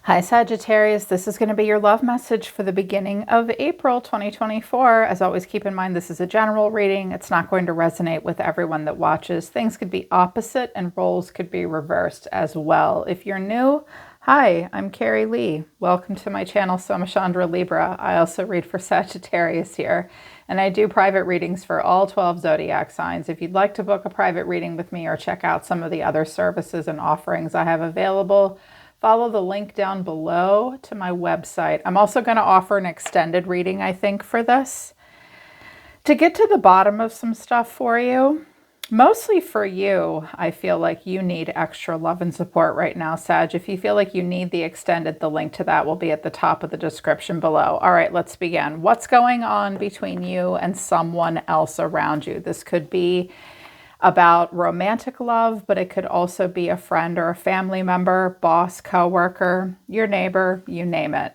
Hi Sagittarius, this is going to be your love message for the beginning of April 2024. As always, keep in mind this is a general reading. It's not going to resonate with everyone that watches. Things could be opposite and roles could be reversed as well. If you're new, hi, I'm Carrie Lee. Welcome to my channel, Somachandra Libra. I also read for Sagittarius here, and I do private readings for all 12 zodiac signs. If you'd like to book a private reading with me or check out some of the other services and offerings I have available, follow the link down below to my website. I'm also going to offer an extended reading, I think, for this, to get to the bottom of some stuff for you. Mostly for you, I feel like you need extra love and support right now, Sag. If you feel like you need the extended, the link to that will be at the top of the description below. All right, let's begin. What's going on between you and someone else around you? This could be about romantic love, but it could also be a friend or a family member, boss, coworker, your neighbor, you name it.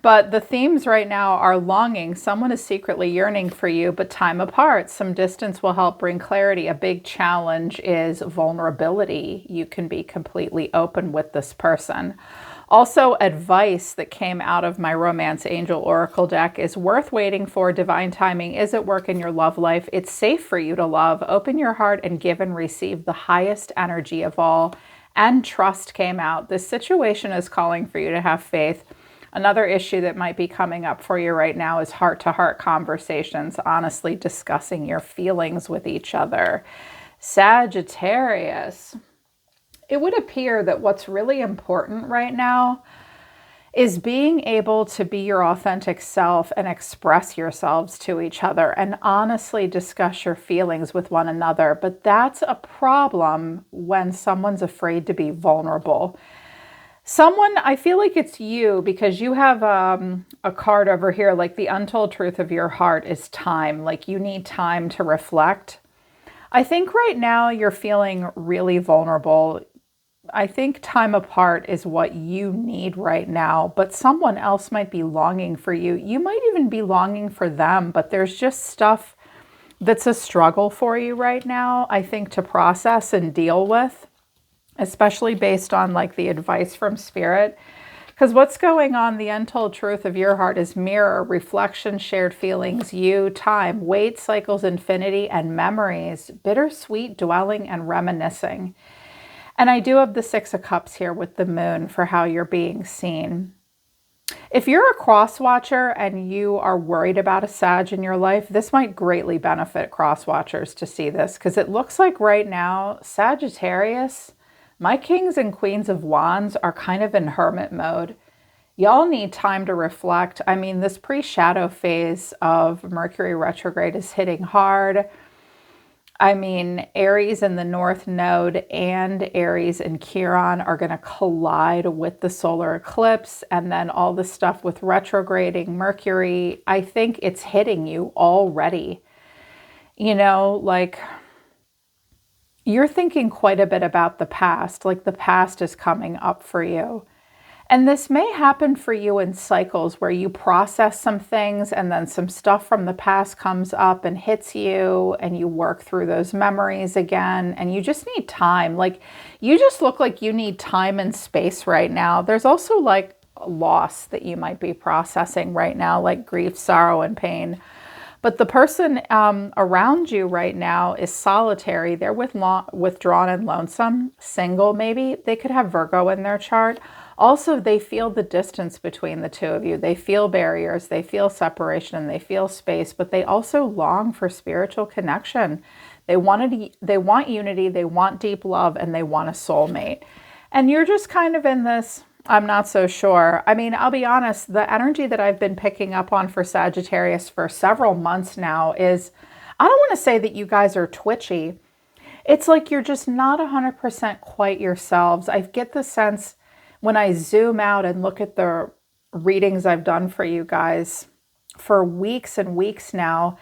But the themes right now are longing. Someone is secretly yearning for you, but time apart. Some distance will help bring clarity. A big challenge is vulnerability. You can be completely open with this person. Also, advice that came out of my Romance Angel Oracle deck is worth waiting for. Divine timing is at work in your love life. It's safe for you to love. Open your heart and give and receive the highest energy of all. And trust came out. This situation is calling for you to have faith. Another issue that might be coming up for you right now is heart-to-heart conversations, honestly discussing your feelings with each other. Sagittarius. It would appear that what's really important right now is being able to be your authentic self and express yourselves to each other and honestly discuss your feelings with one another. But that's a problem when someone's afraid to be vulnerable. Someone, I feel like it's you, because you have a card over here, like the untold truth of your heart is time. Like you need time to reflect. I think right now you're feeling really vulnerable. I think time apart is what you need right now, but someone else might be longing for you. You might even be longing for them, but there's just stuff that's a struggle for you right now, I think, to process and deal with, especially based on like the advice from Spirit. Because what's going on, the untold truth of your heart is mirror, reflection, shared feelings, you, time, wait, cycles, infinity, and memories, bittersweet dwelling and reminiscing. And I do have the Six of Cups here with the moon for how you're being seen. If you're a cross watcher and you are worried about a Sag in your life, this might greatly benefit cross watchers to see this, because it looks like right now, Sagittarius, my kings and queens of wands are kind of in hermit mode. Y'all need time to reflect. I mean, this pre-shadow phase of Mercury retrograde is hitting hard. I mean, Aries in the North Node and Aries and Chiron are going to collide with the solar eclipse, and then all the stuff with retrograding Mercury. I think it's hitting you already. You know, like you're thinking quite a bit about the past, like the past is coming up for you. And this may happen for you in cycles where you process some things and then some stuff from the past comes up and hits you and you work through those memories again, and you just need time. Like you just look like you need time and space right now. There's also like a loss that you might be processing right now, like grief, sorrow, and pain. But the person around you right now is solitary. They're withdrawn and lonesome, single maybe. They could have Virgo in their chart. Also, they feel the distance between the two of you. They feel barriers, they feel separation, and they feel space, but they also long for spiritual connection. They want unity, they want deep love, and they want a soulmate. And you're just kind of in this, I'm not so sure. I mean, I'll be honest, the energy that I've been picking up on for Sagittarius for several months now is, I don't want to say that you guys are twitchy. It's like you're just not 100% quite yourselves. I get the sense when I zoom out and look at the readings I've done for you guys for weeks and weeks now,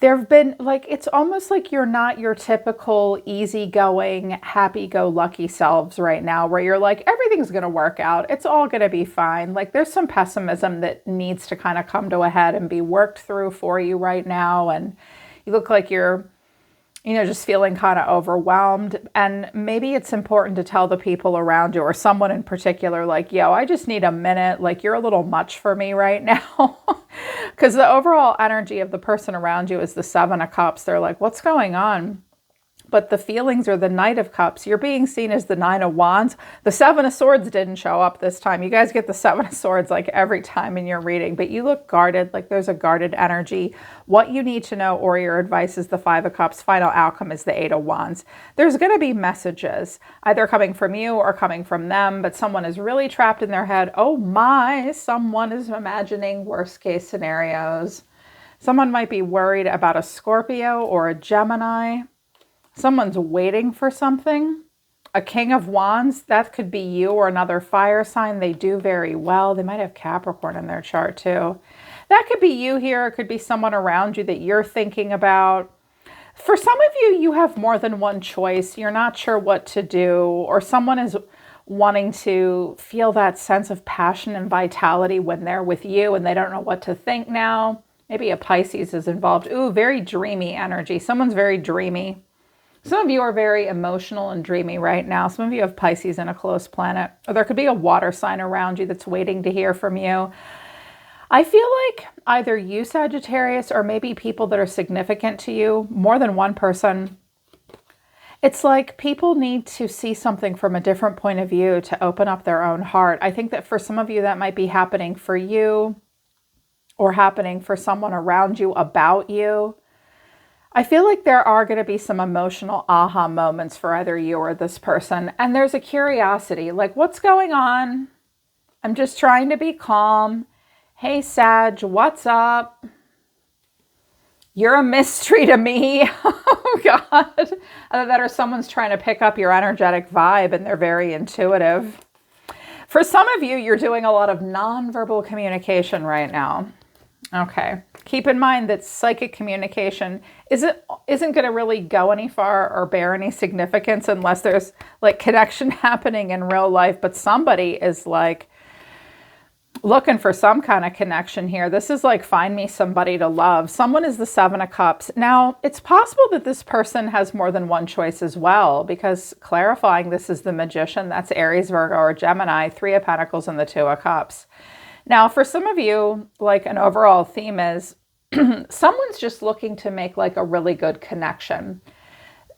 there have been like, it's almost like you're not your typical easygoing, happy-go-lucky selves right now, where you're like, everything's going to work out. It's all going to be fine. Like there's some pessimism that needs to kind of come to a head and be worked through for you right now. And you look like you're just feeling kind of overwhelmed. And maybe it's important to tell the people around you or someone in particular, like, yo, I just need a minute. Like, you're a little much for me right now. Because the overall energy of the person around you is the Seven of Cups. They're like, what's going on? But the feelings are the Knight of Cups. You're being seen as the Nine of Wands. The Seven of Swords didn't show up this time. You guys get the Seven of Swords like every time in your reading, but you look guarded, like there's a guarded energy. What you need to know or your advice is the Five of Cups. Final outcome is the Eight of Wands. There's going to be messages either coming from you or coming from them, but someone is really trapped in their head. Oh my, someone is imagining worst case scenarios. Someone might be worried about a Scorpio or a Gemini. Someone's waiting for something. A King of Wands, that could be you or another fire sign. They do very well. They might have Capricorn in their chart too. That could be you here. It could be someone around you that you're thinking about. For some of you, you have more than one choice. You're not sure what to do, or someone is wanting to feel that sense of passion and vitality when they're with you and they don't know what to think now. Maybe a Pisces is involved. Ooh, very dreamy energy. Someone's very dreamy. Some of you are very emotional and dreamy right now. Some of you have Pisces in a close planet. Or there could be a water sign around you that's waiting to hear from you. I feel like either you, Sagittarius, or maybe people that are significant to you, more than one person. It's like people need to see something from a different point of view to open up their own heart. I think that for some of you, that might be happening for you or happening for someone around you about you. I feel like there are going to be some emotional aha moments for either you or this person. And there's a curiosity, like, what's going on? I'm just trying to be calm. Hey, Sag, what's up? You're a mystery to me. Oh, God. Either that or someone's trying to pick up your energetic vibe and they're very intuitive. For some of you, you're doing a lot of nonverbal communication right now. Okay. Keep in mind that psychic communication isn't going to really go any far or bear any significance unless there's like connection happening in real life. But somebody is like looking for some kind of connection here. This is like, find me somebody to love. Someone is the Seven of Cups. Now, it's possible that this person has more than one choice as well, because clarifying this is the Magician. That's Aries, Virgo, or Gemini. Three of Pentacles and the Two of Cups. Now, for some of you, like an overall theme is someone's just looking to make like a really good connection.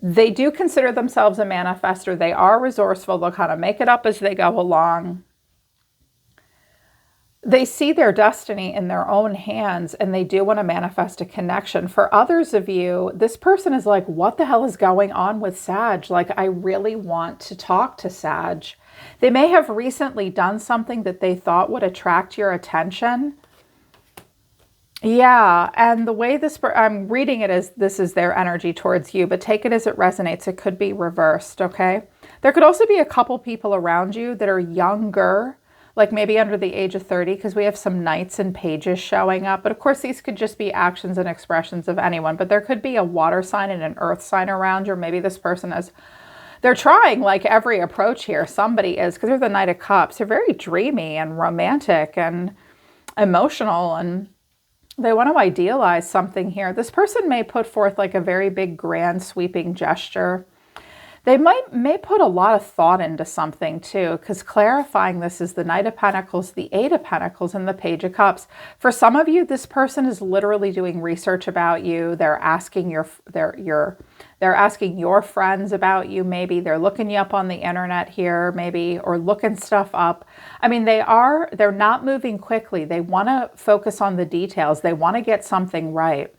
They do consider themselves a manifestor. They are resourceful. They'll kind of make it up as they go along. They see their destiny in their own hands and they do want to manifest a connection. For others of you, this person is like, what the hell is going on with Sag? Like, I really want to talk to Sag. They may have recently done something that they thought would attract your attention. Yeah, and the way I'm reading it as this is their energy towards you, but take it as it resonates. It could be reversed, okay? There could also be a couple people around you that are younger, like maybe under the age of 30, because we have some knights and pages showing up. But of course, these could just be actions and expressions of anyone. But there could be a water sign and an earth sign around you, or maybe this person is... They're trying like every approach here. Somebody is, because they're the Knight of Cups. They're very dreamy and romantic and emotional, and they want to idealize something here. This person may put forth like a very big, grand, sweeping gesture. They may put a lot of thought into something too, because clarifying this is the Knight of Pentacles, the Eight of Pentacles, and the Page of Cups. For some of you, this person is literally doing research about you. They're asking they're asking your friends about you. Maybe they're looking you up on the internet here, maybe, or looking stuff up. I mean, they're not moving quickly. They want to focus on the details. They want to get something right.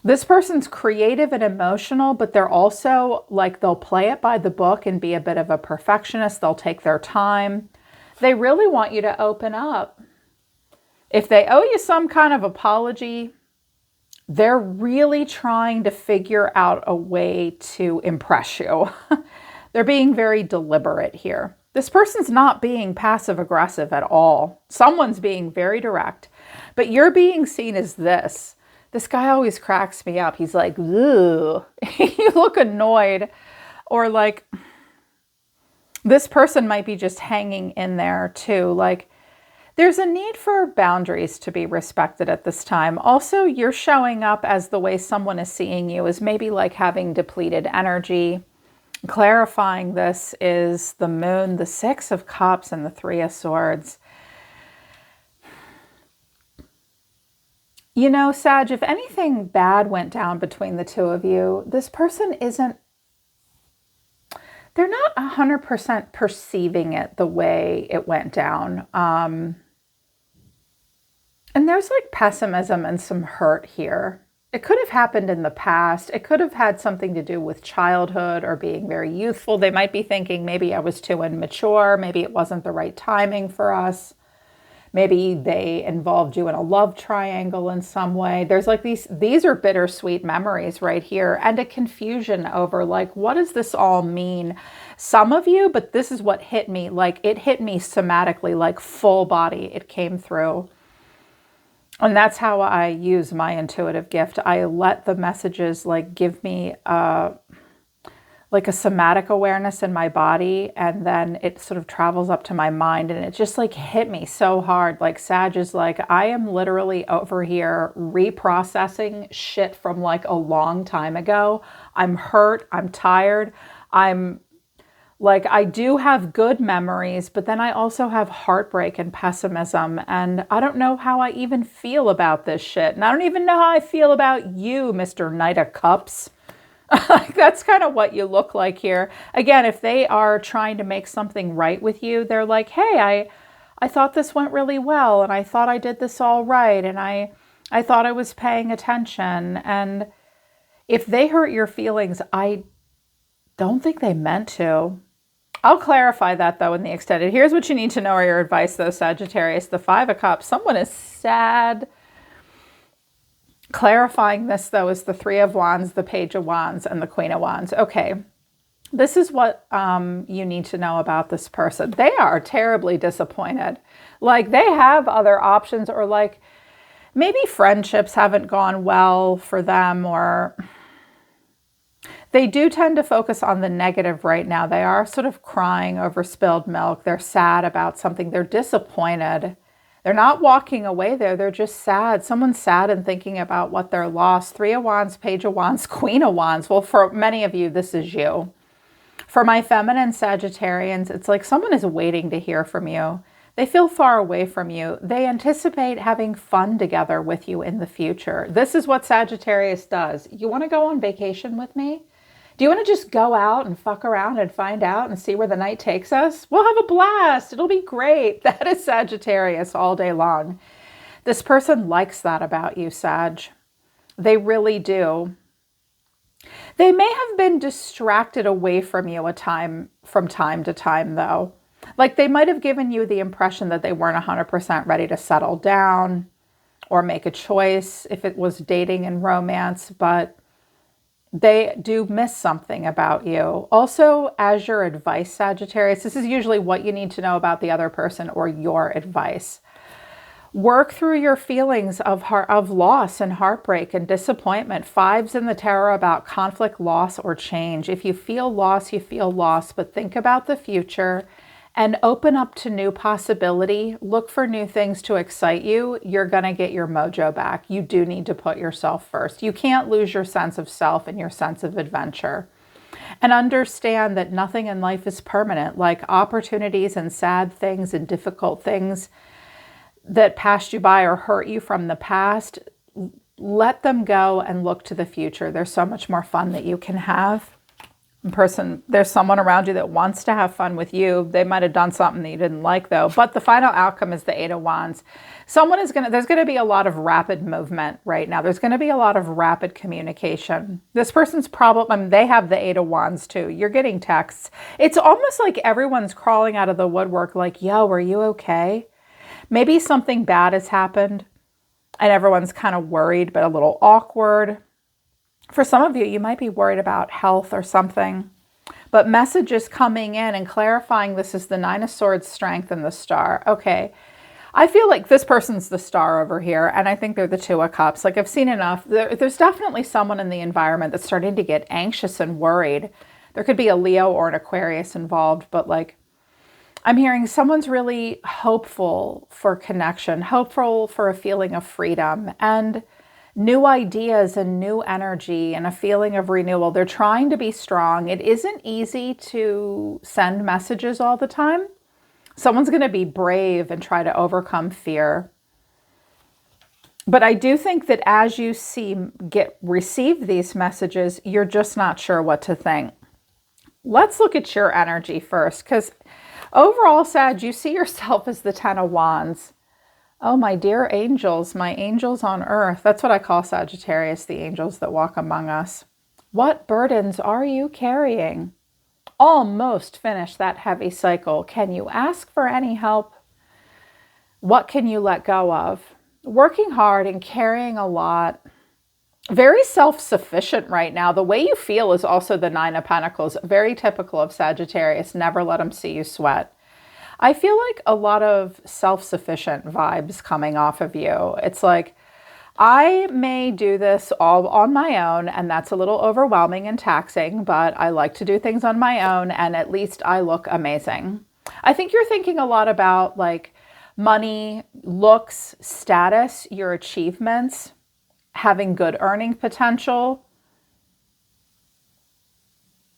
This person's creative and emotional, but they're also like, they'll play it by the book and be a bit of a perfectionist. They'll take their time. They really want you to open up. If they owe you some kind of apology, they're really trying to figure out a way to impress you. They're being very deliberate here. This person's not being passive aggressive at all. Someone's being very direct, but you're being seen as this. This guy always cracks me up. He's like, ugh. You look annoyed, or like this person might be just hanging in there too. Like There's a need for boundaries to be respected at this time. Also, you're showing up as the way someone is seeing you is maybe like having depleted energy. Clarifying this is the Moon, the Six of Cups, and the Three of Swords. You know, Sag, if anything bad went down between the two of you, this person isn't, they're not 100% perceiving it the way it went down. And there's like pessimism and some hurt here. It could have happened in the past. It could have had something to do with childhood or being very youthful. They might be thinking, maybe I was too immature. Maybe it wasn't the right timing for us. Maybe they involved you in a love triangle in some way. There's like these are bittersweet memories right here, and a confusion over like, what does this all mean? Some of you, but this is what hit me. Like it hit me somatically, like full body. It came through. And that's how I use my intuitive gift. I let the messages like give me like a somatic awareness in my body, and then it sort of travels up to my mind, and it just like hit me so hard. Like Sag is like, I am literally over here reprocessing shit from like a long time ago. I'm hurt. I'm tired. I'm like, I do have good memories, but then I also have heartbreak and pessimism, and I don't know how I even feel about this shit. And I don't even know how I feel about you, Mr. Knight of Cups. That's kind of what you look like here. Again, if they are trying to make something right with you, they're like, hey, I thought this went really well, and I thought I did this all right, and I thought I was paying attention. And if they hurt your feelings, I don't think they meant to. I'll clarify that, though, in the extended. Here's what you need to know, or your advice, though, Sagittarius. The Five of Cups. Someone is sad. Clarifying this, though, is the Three of Wands, the Page of Wands, and the Queen of Wands. Okay, this is what you need to know about this person. They are terribly disappointed. Like, they have other options, or like maybe friendships haven't gone well for them, or they do tend to focus on the negative right now. They are sort of crying over spilled milk. They're sad about something. They're disappointed. They're not walking away there. They're just sad. Someone's sad and thinking about what they're lost. Three of Wands, Page of Wands, Queen of Wands. Well, for many of you, this is you. For my feminine Sagittarians, it's like someone is waiting to hear from you. They feel far away from you. They anticipate having fun together with you in the future. This is what Sagittarius does. You want to go on vacation with me? Do you want to just go out and fuck around and find out and see where the night takes us? We'll have a blast. It'll be great. That is Sagittarius all day long. This person likes that about you, Sag. They really do. They may have been distracted away from you from time to time, though. Like they might have given you the impression that they weren't 100% ready to settle down or make a choice if it was dating and romance, but they do miss something about you. Also, as your advice, Sagittarius, this is usually what you need to know about the other person or your advice. Work through your feelings of loss and heartbreak and disappointment. Fives in the tarot about conflict, loss, or change. If you feel loss, you feel loss, but think about the future and open up to new possibility. Look for new things to excite you. You're going to get your mojo back. You do need to put yourself first. You can't lose your sense of self and your sense of adventure. And understand that nothing in life is permanent. Like opportunities and sad things and difficult things that passed you by or hurt you from the past, let them go and look to the future. There's so much more fun that you can have. There's someone around you that wants to have fun with you. They might have done something that you didn't like, though. But the final outcome is the Eight of Wands. There's going to be a lot of rapid movement right now. There's going to be a lot of rapid communication. This person's they have the Eight of Wands too. You're getting texts. It's almost like everyone's crawling out of the woodwork like, yo, are you okay? Maybe something bad has happened and everyone's kind of worried, but a little awkward. For some of you, you might be worried about health or something, but messages coming in and clarifying this is the Nine of Swords, Strength, and the Star. Okay, I feel like this person's the star over here, and I think they're the Two of Cups. Like I've seen enough. There's definitely someone in the environment that's starting to get anxious and worried. There could be a Leo or an Aquarius involved, but like I'm hearing someone's really hopeful for connection, hopeful for a feeling of freedom and new ideas and new energy and a feeling of renewal. They're trying to be strong. It isn't easy to send messages all the time. Someone's going to be brave and try to overcome fear. But I do think that as you receive these messages, you're just not sure what to think. Let's look at your energy first, because overall, Sag, you see yourself as the Ten of Wands. Oh, my dear angels, my angels on earth. That's what I call Sagittarius, the angels that walk among us. What burdens are you carrying? Almost finished that heavy cycle. Can you ask for any help? What can you let go of? Working hard and carrying a lot. Very self-sufficient right now. The way you feel is also the Nine of Pentacles. Very typical of Sagittarius. Never let them see you sweat. I feel like a lot of self-sufficient vibes coming off of you. It's like, I may do this all on my own, and that's a little overwhelming and taxing, but I like to do things on my own, and at least I look amazing. I think you're thinking a lot about like money, looks, status, your achievements, having good earning potential.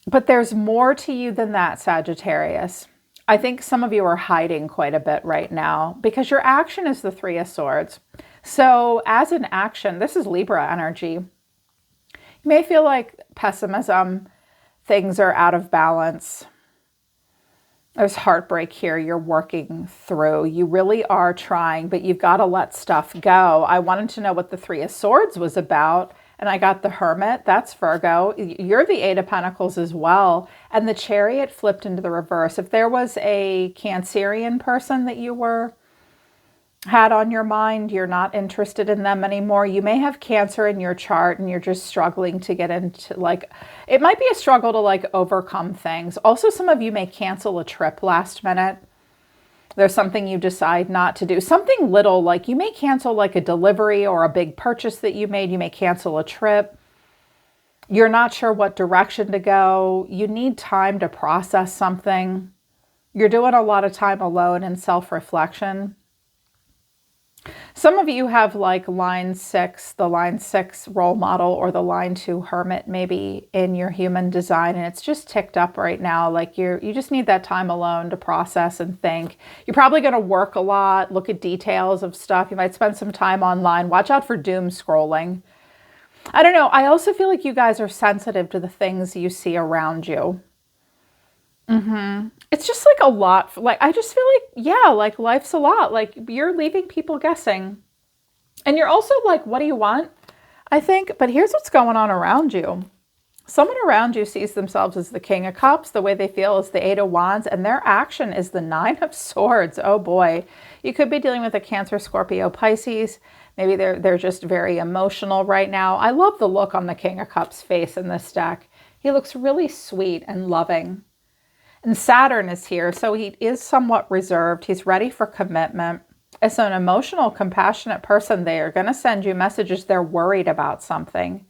But there's more to you than that, Sagittarius. I think some of you are hiding quite a bit right now because your action is the Three of Swords. So as an action, this is Libra energy. You may feel like pessimism, things are out of balance. There's heartbreak here you're working through. You really are trying, but you've got to let stuff go. I wanted to know what the Three of Swords was about, and I got the Hermit. That's Virgo. You're the Eight of Pentacles as well, and the Chariot flipped into the reverse. If there was a Cancerian person that you had on your mind, you're not interested in them anymore. You may have Cancer in your chart and you're just struggling to get into, like, it might be a struggle to like overcome things. Also, some of you may cancel a trip last minute. There's something you decide not to do. Something little, like you may cancel like a delivery or a big purchase that you made. You may cancel a trip. You're not sure what direction to go. You need time to process something. You're doing a lot of time alone in self-reflection. Some of you have like line 6, the line 6 role model, or the line 2 hermit maybe in your human design, and it's just ticked up right now. Like you just need that time alone to process and think. You're probably going to work a lot, look at details of stuff. You might spend some time online. Watch out for doom scrolling. I don't know. I also feel like you guys are sensitive to the things you see around you. It's just like a lot. Like, I just feel like, yeah, like life's a lot. Like you're leaving people guessing. And you're also like, what do you want? I think, but here's what's going on around you. Someone around you sees themselves as the King of Cups. The way they feel is the Eight of Wands, and their action is the Nine of Swords. Oh boy. You could be dealing with a Cancer, Scorpio, Pisces. Maybe they're just very emotional right now. I love the look on the King of Cups face in this deck. He looks really sweet and loving. And Saturn is here, so he is somewhat reserved. He's ready for commitment. As an emotional, compassionate person, they are going to send you messages. They're worried about something.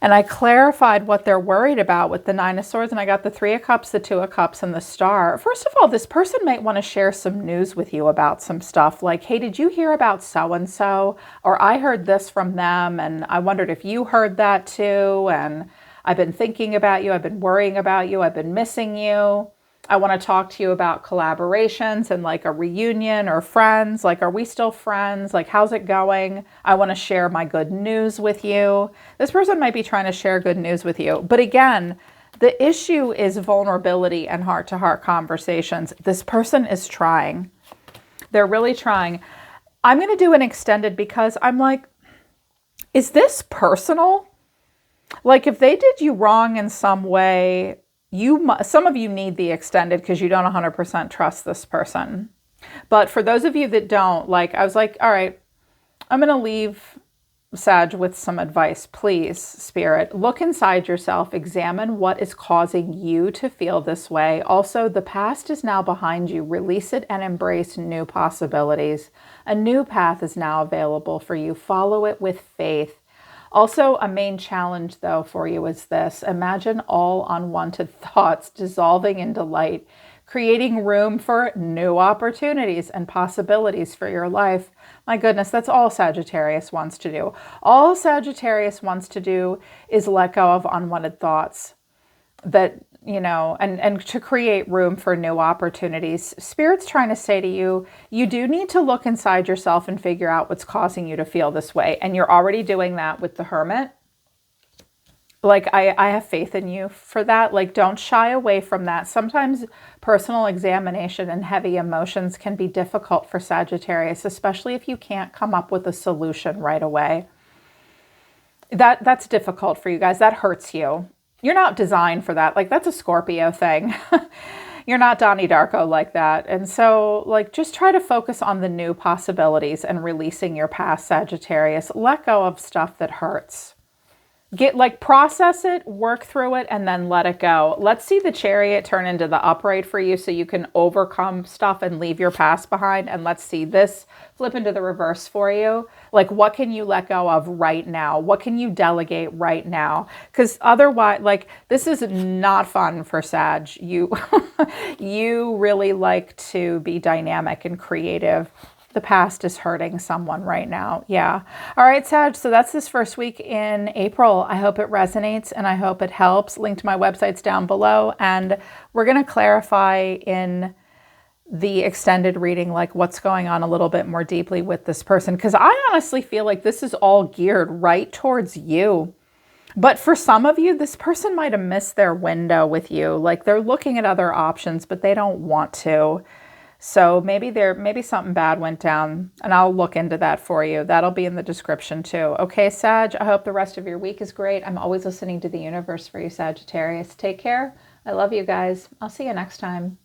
And I clarified what they're worried about with the Nine of Swords, and I got the Three of Cups, the Two of Cups, and the Star. First of all, this person might want to share some news with you about some stuff, like, hey, did you hear about so-and-so? Or I heard this from them, and I wondered if you heard that too, and I've been thinking about you. I've been worrying about you. I've been missing you. I want to talk to you about collaborations and like a reunion or friends. Like, are we still friends? Like, how's it going? I want to share my good news with you. This person might be trying to share good news with you. But again, the issue is vulnerability and heart-to-heart conversations. This person is trying. They're really trying. I'm going to do an extended because I'm like, is this personal? Like, if they did you wrong in some way, some of you need the extended because you don't 100% trust this person. But for those of you that don't, like, I was like, all right, I'm going to leave Sag with some advice. Please, Spirit, look inside yourself, examine what is causing you to feel this way. Also, the past is now behind you. Release it and embrace new possibilities. A new path is now available for you. Follow it with faith. Also, a main challenge, though, for you is this. Imagine all unwanted thoughts dissolving into light, creating room for new opportunities and possibilities for your life. My goodness, that's all Sagittarius wants to do. All Sagittarius wants to do is let go of unwanted thoughts that, you know, and to create room for new opportunities. Spirit's trying to say to you, you do need to look inside yourself and figure out what's causing you to feel this way. And you're already doing that with the Hermit. Like, I have faith in you for that. Like, don't shy away from that. Sometimes personal examination and heavy emotions can be difficult for Sagittarius, especially if you can't come up with a solution right away. That's difficult for you guys. That hurts you. You're not designed for that. Like, that's a Scorpio thing. You're not Donnie Darko like that. And so, like, just try to focus on the new possibilities and releasing your past, Sagittarius. Let go of stuff that hurts. Process it, work through it, and then let it go. Let's see the Chariot turn into the upright for you so you can overcome stuff and leave your past behind. And let's see this flip into the reverse for you. Like, what can you let go of right now? What can you delegate right now? Because otherwise, like, this is not fun for Sag. You, you really like to be dynamic and creative. The past is hurting someone right now. Yeah. All right, Sag. So that's this first week in April. I hope it resonates and I hope it helps. Link to my website's down below. And we're going to clarify in the extended reading, like, what's going on a little bit more deeply with this person. Because I honestly feel like this is all geared right towards you. But for some of you, this person might have missed their window with you. Like, they're looking at other options, but they don't want to. So maybe something bad went down, and I'll look into that for you. That'll be in the description too. Okay, Sag, I hope the rest of your week is great. I'm always listening to the universe for you, Sagittarius. Take care. I love you guys. I'll see you next time.